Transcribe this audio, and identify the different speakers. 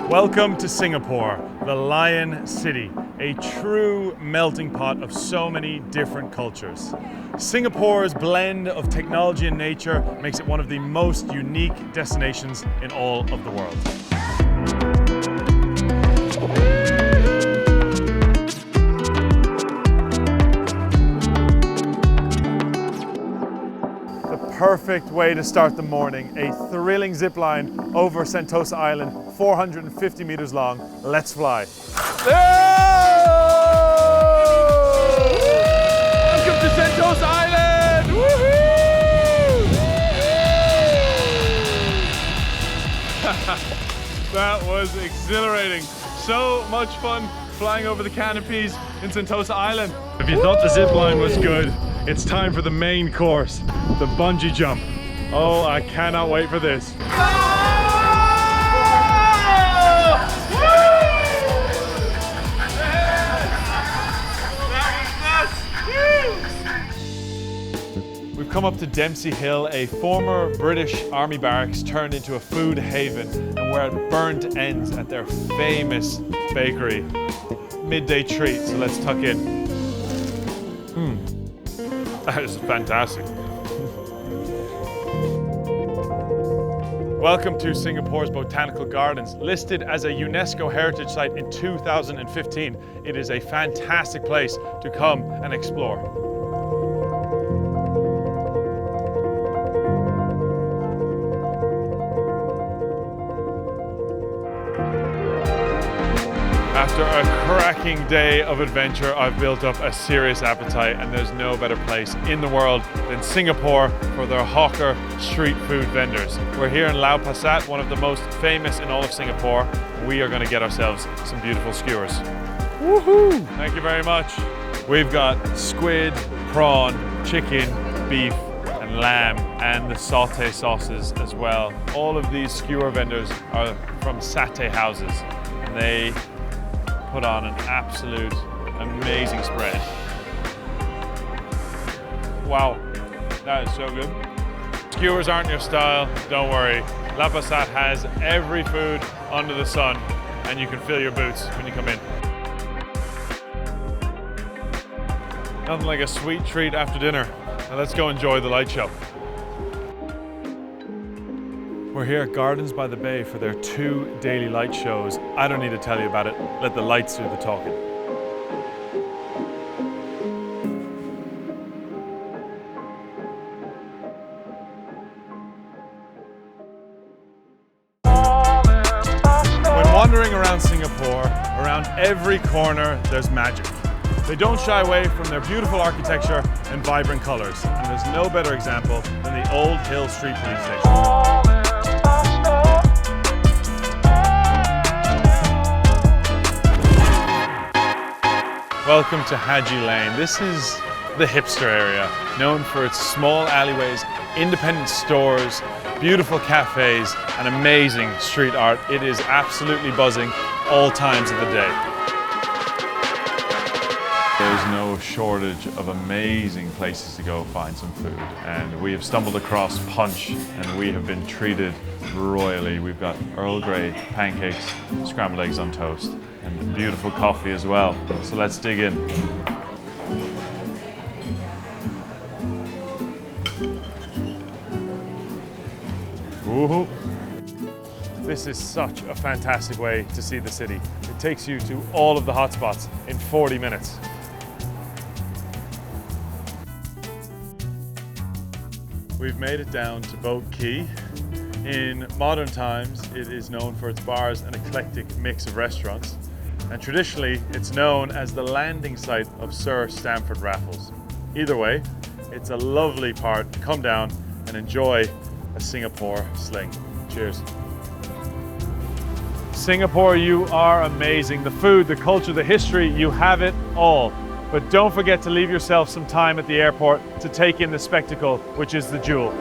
Speaker 1: Welcome to Singapore, the Lion City, a true melting pot of so many different cultures. Singapore's blend of technology and nature makes it one of the most unique destinations in all of the world. Perfect way to start the morning. A thrilling zip line over Sentosa Island, 450 meters long. Let's fly. Welcome to Sentosa Island! Woohoo! That was exhilarating. So much fun flying over the canopies in Sentosa Island. If you thought the zip line was good, it's time for the main course, the bungee jump. Oh, I cannot wait for this. We've come up to Dempsey Hill, a former British Army barracks turned into a food haven, and we're at burnt ends at their famous bakery. Midday treat, so let's tuck in. That is fantastic. Welcome to Singapore's Botanical Gardens. Listed as a UNESCO Heritage Site in 2015, it is a fantastic place to come and explore. After a cracking day of adventure, I've built up a serious appetite, and there's no better place in the world than Singapore for their hawker street food vendors. We're here in Lau Pa Sat, one of the most famous in all of Singapore. We are going to get ourselves some beautiful skewers. Woohoo! Thank you very much. We've got squid, prawn, chicken, beef, and lamb, and the sauté sauces as well. All of these skewer vendors are from satay houses, and they put on an absolute amazing spread. Wow, that is so good. Skewers aren't your style, don't worry. Lau Pa Sat has every food under the sun, and you can fill your boots when you come in. Nothing like a sweet treat after dinner. Now let's go enjoy the light show. We're here at Gardens by the Bay for their 2 daily light shows. I don't need to tell you about it. Let the lights do the talking. When wandering around Singapore, around every corner there's magic. They don't shy away from their beautiful architecture and vibrant colors. And there's no better example than the Old Hill Street Police Station. Welcome to Haji Lane. This is the hipster area, known for its small alleyways, independent stores, beautiful cafes, and amazing street art. It is absolutely buzzing all times of the day. There's no shortage of amazing places to go find some food, and we have stumbled across Punch, and we have been treated royally. We've got Earl Grey pancakes, scrambled eggs on toast, and beautiful coffee as well. So let's dig in. Woohoo! This is such a fantastic way to see the city. It takes you to all of the hotspots in 40 minutes. We've made it down to Boat Quay. In modern times, it is known for its bars and eclectic mix of restaurants. And traditionally, it's known as the landing site of Sir Stamford Raffles. Either way, it's a lovely part to come down and enjoy a Singapore sling. Cheers. Singapore, you are amazing. The food, the culture, the history, you have it all. But don't forget to leave yourself some time at the airport to take in the spectacle, which is the Jewel.